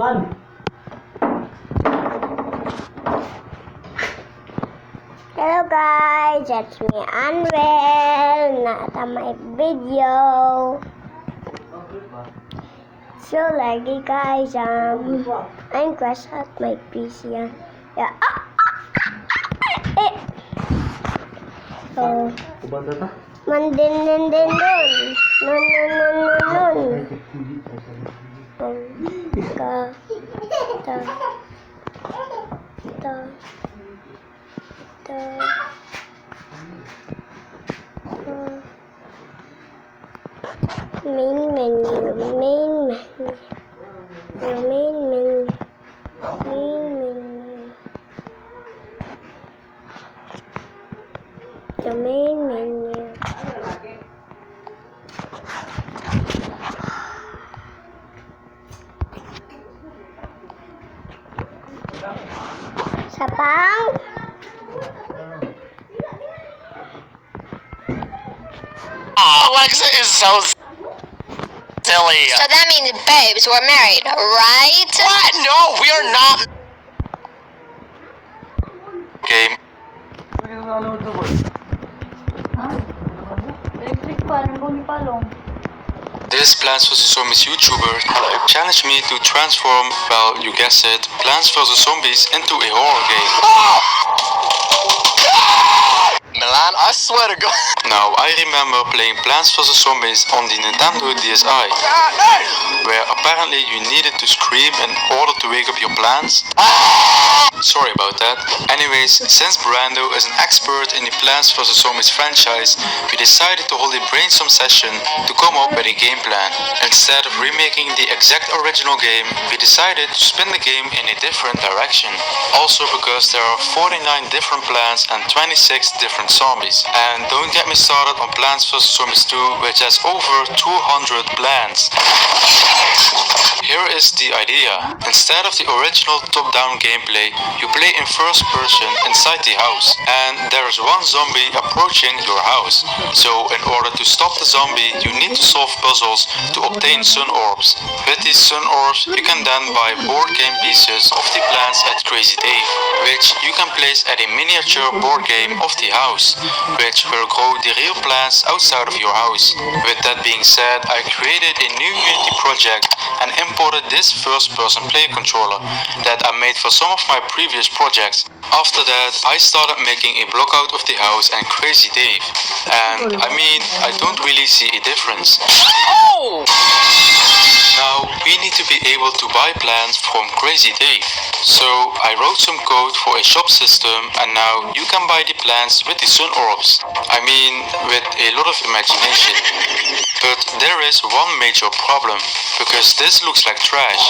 Hello guys, it's me Anwel, nata my video. So lagi guys, I'm crash at my PC. Yeah. So, mandin dun. Nun. Main menu. The main menu. Sapang. Alexa is so silly. So that means, babes, we're married, right? What? No, we are not. Game. This Plants vs Zombies YouTuber challenged me to transform, well, you guessed it, Plants vs Zombies into a horror game. Milan, I swear to God. Now, I remember playing Plants vs Zombies on the Nintendo DSi, where apparently you needed to scream in order to wake up your plants. Sorry about that. Anyways, since Brando is an expert in the Plants vs Zombies franchise, we decided to hold a brainstorm session to come up with a game plan. Instead of remaking the exact original game, we decided to spin the game in a different direction. Also because there are 49 different plants and 26 different zombies. And don't get me started on Plants vs Zombies 2, which has over 200 plants. Here is the idea. Instead of the original top-down gameplay, you play in first person inside the house, and there is one zombie approaching your house. So in order to stop the zombie, you need to solve puzzles to obtain sun orbs. With these sun orbs, you can then buy board game pieces of the plants at Crazy Dave, which you can place at a miniature board game of the house, which will grow the real plants outside of your house. With that being said, I created a new Unity project and imported this first-person play controller that I made for some of my previous projects. After that, I started making a block out of the house and Crazy Dave. And I mean, I don't really see a difference. Oh! Now, we need to be able to buy plants from Crazy Dave. So, I wrote some code for a shop system, and now you can buy the plants with the sun orbs. I mean, with a lot of imagination. But there is one major problem, because this looks like trash.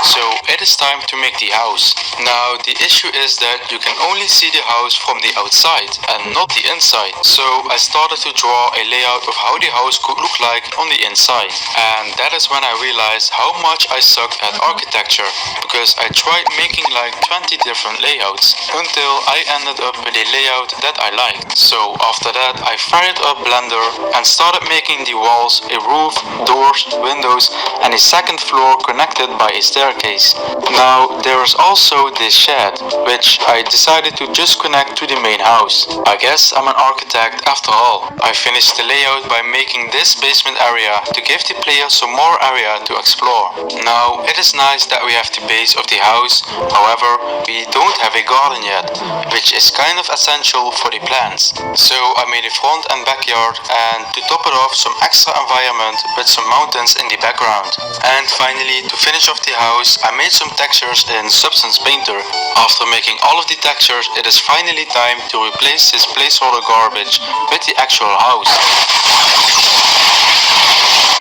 So, it is time to make the house. Now, the issue is that you can only see the house from the outside, and not the inside. So, I started to draw a layout of how the house could look like on the inside. And that is when I realized how much I sucked at architecture, because I tried making like 20 different layouts until I ended up with a layout that I liked. So after that I fired up Blender and started making the walls, a roof, doors, windows and a second floor connected by a staircase. Now there is also this shed, which I decided to just connect to the main house. I guess I'm an architect after all. I finished the layout by making this basement area to give the player some more area to explore. Now, it is nice that we have the base of the house, however, we don't have a garden yet, which is kind of essential for the plants. So I made a front and backyard, and to top it off, some extra environment with some mountains in the background. And finally, to finish off the house, I made some textures in Substance Painter. After making all of the textures, it is finally time to replace this placeholder garbage with the actual house.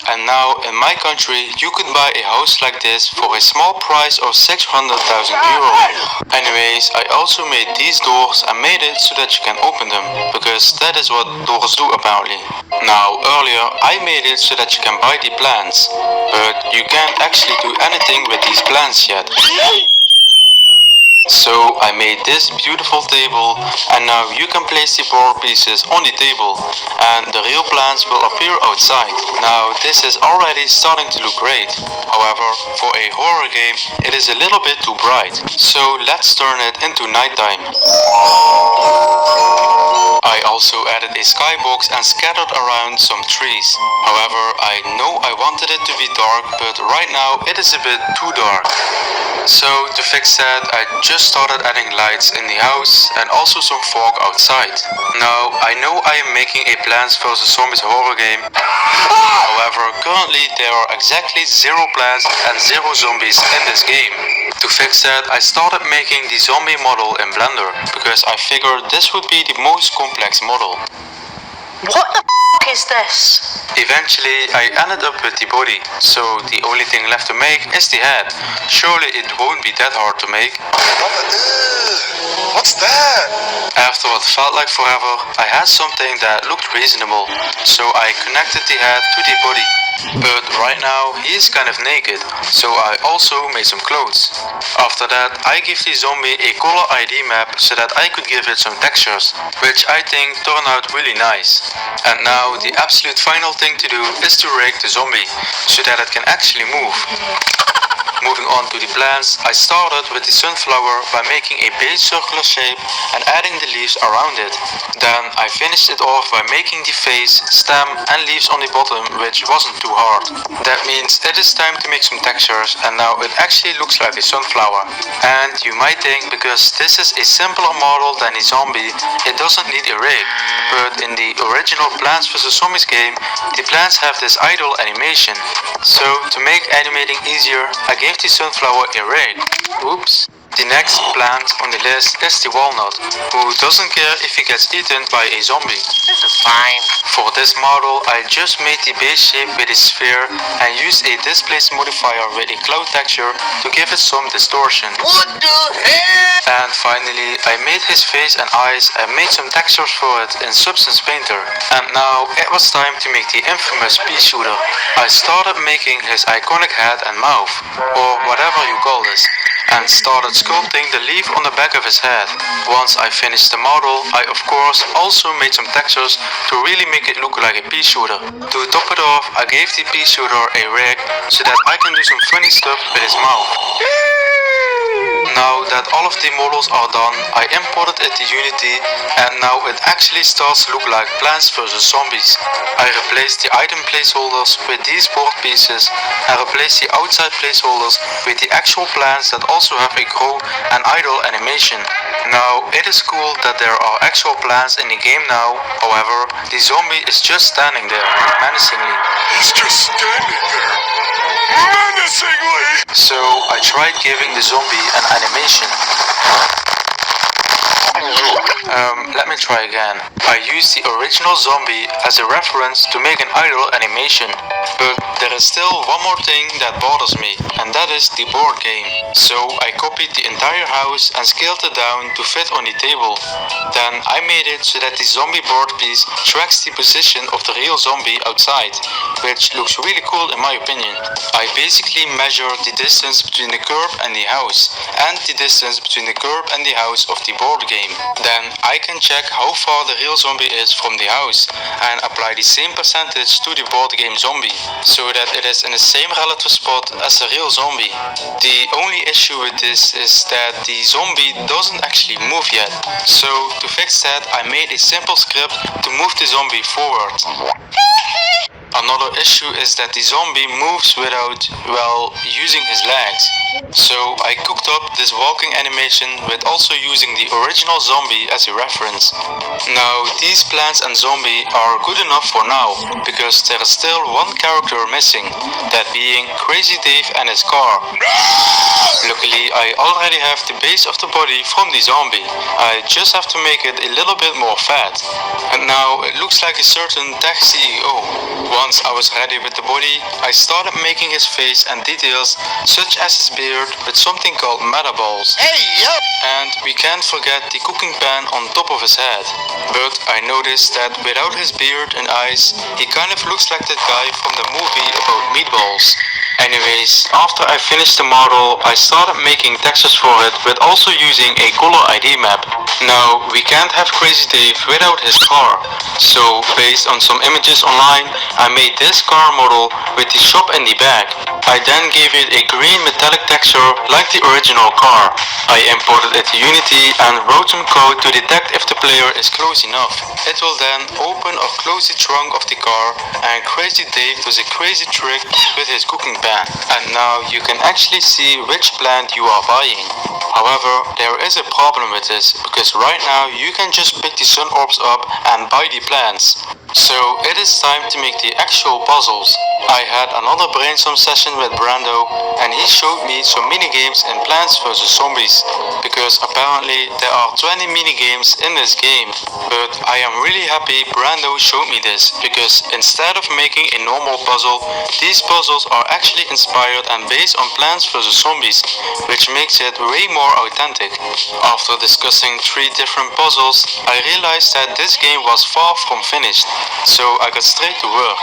And now, in my country, you could buy a house like this for a small price of 600,000 euro. Anyways, I also made these doors and made it so that you can open them, because that is what doors do apparently. Now, earlier, I made it so that you can buy the plants, but you can't actually do anything with these plants yet. So I made this beautiful table, and now you can place the board pieces on the table and the real plants will appear outside. Now this is already starting to look great. However, for a horror game it is a little bit too bright. So let's turn it into nighttime. I also added a skybox and scattered around some trees. However, I know I wanted it to be dark, but right now it is a bit too dark. So to fix that, I just started adding lights in the house and also some fog outside. Now I know I am making a Plants vs Zombies horror game. However, currently there are exactly 0 plants and 0 zombies in this game. To fix that, I started making the zombie model in Blender because I figured this would be the most complex model. What the f is this? Eventually I ended up with the body, so the only thing left to make is the head. Surely it won't be that hard to make. What's that? After what felt like forever, I had something that looked reasonable, so I connected the head to the body. But right now he is kind of naked, so I also made some clothes. After that I gave the zombie a color ID map so that I could give it some textures, which I think turned out really nice. And now the absolute final thing to do is to rig the zombie, so that it can actually move. Moving on to the plants, I started with the sunflower by making a base circular shape and adding the leaves around it. Then I finished it off by making the face, stem and leaves on the bottom, which wasn't too hard. That means it is time to make some textures, and now it actually looks like a sunflower. And you might think because this is a simpler model than the zombie, it doesn't need a rig. But in the original Plants vs Zombies game, the plants have this idle animation. So to make animating easier, I gave the sunflower a rig. Oops. The next plant on the list is the walnut, who doesn't care if he gets eaten by a zombie. This is fine. For this model, I just made the base shape with a sphere and used a displace modifier with a cloud texture to give it some distortion. What the hell? And finally, I made his face and eyes and made some textures for it in Substance Painter. And now it was time to make the infamous pea shooter. I started making his iconic head and mouth, or whatever you call this, and started sculpting the leaf on the back of his head. Once I finished the model, I of course also made some textures to really make it look like a pea shooter. To top it off, I gave the pea shooter a rig so that I can do some funny stuff with his mouth. Now that all of the models are done, I imported it to Unity and now it actually starts to look like Plants vs Zombies. I replaced the item placeholders with these board pieces and replaced the outside placeholders with the actual plants that also have a grow and idle animation. Now it is cool that there are actual plants in the game now, however the zombie is just standing there, menacingly. He's just standing there. Menacingly! So I tried giving the zombie an animation. Let me try again. I used the original zombie as a reference to make an idle animation. But there is still one more thing that bothers me, and that is the board game. So I copied the entire house and scaled it down to fit on the table. Then I made it so that the zombie board piece tracks the position of the real zombie outside, which looks really cool in my opinion. I basically measured the distance between the curb and the house, and the distance between the curb and the house of the board game. Then I can check how far the real zombie is from the house and apply the same percentage to the board game zombie, so that it is in the same relative spot as the real zombie. The only issue with this is that the zombie doesn't actually move yet. So to fix that, I made a simple script to move the zombie forward. Another issue is that the zombie moves without, well, using his legs. So I cooked up this walking animation with also using the original zombie as a reference. Now these plants and zombie are good enough for now, because there is still one character missing, that being Crazy Dave and his car. Luckily I already have the base of the body from the zombie. I just have to make it a little bit more fat. And now it looks like a certain tech CEO. Once I was ready with the body, I started making his face and details such as his beard with something called meta balls. Hey, yo! And we can't forget the cooking pan on top of his head. But I noticed that without his beard and eyes, he kind of looks like that guy from the movie about meatballs. Anyways, after I finished the model, I started making textures for it, but also using a color ID map. Now, we can't have Crazy Dave without his car. So, based on some images online, I made this car model with the shop in the back. I then gave it a green metallic texture like the original car. I imported it to Unity and wrote some code to detect if the player is close enough. It will then open or close the trunk of the car, and Crazy Dave does a crazy trick with his cooking pan. And now you can actually see which plant you are buying. However, there is a problem with this, because right now you can just pick the sun orbs up and buy the plants. So it is time to make the actual puzzles. I had another brainstorm session with Brando, and he showed me some mini games in Plants vs Zombies, because apparently there are 20 mini games in this game. But I am really happy Brando showed me this, because instead of making a normal puzzle, these puzzles are actually inspired and based on Plants vs Zombies, which makes it way more authentic. After discussing 3 different puzzles, I realized that this game was far from finished, so I got straight to work,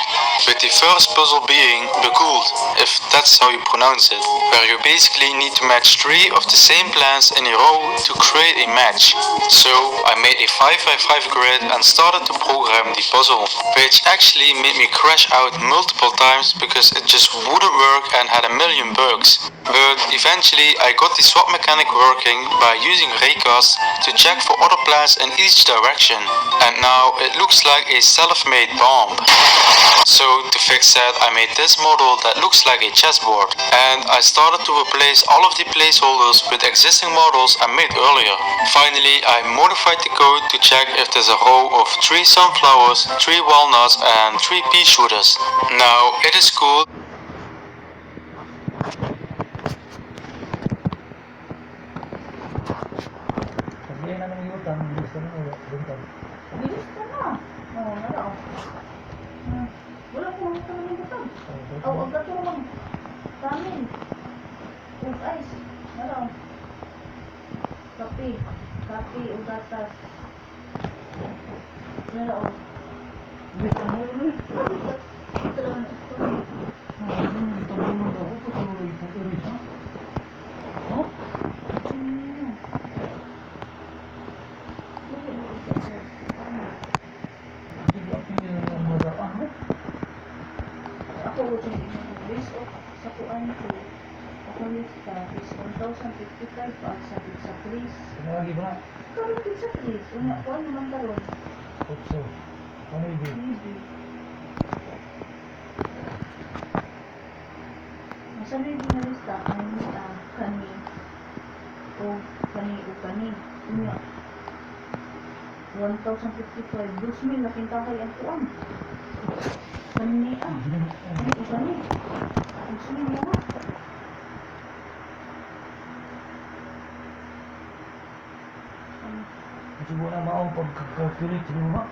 with the first puzzle being Bekoeld, if that's how you pronounce it, where you basically need to match 3 of the same plants in a row to create a match. So I made a 5x5 grid and started to program the puzzle, which actually made me crash out multiple times because it just wouldn't work and had a million bugs. But eventually I got the swap mechanic working by using raycasts to check for other plants in each direction, and now it looks like a self-made bomb. So to fix that, I made this model that looks like a chessboard, and I started to replace all of the placeholders with existing models I made earlier. Finally, I modified the code to check if there's a row of 3 sunflowers, 3 walnuts and 3 pea shooters. Now it is cool. Bilis ka na. Oo, nara. Wala ko lang ka naman butang. Oo, ang gato naman. Kamin. Ug ice. Nara. Kape. Kape o gatas. Nara o. Bilis ka mo. Ito lang ito. Ito lang ito. Ako ulit based off sa kuan ko. Ako lista is 1,055 pa sa pizza place. Lagi ba? Karon pizza place. Una kuan naman karon. Otso. Ano yun? Maybe. Masa na yung ginalista kani kani o kani. Una 1,055. 2,000 na kintakay ang kuan. Kani kani. 2,000 na. Subo na maong pagkakapilit mo ma.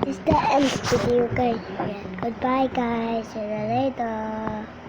It's the end of the video, guys. Goodbye, guys. See you later.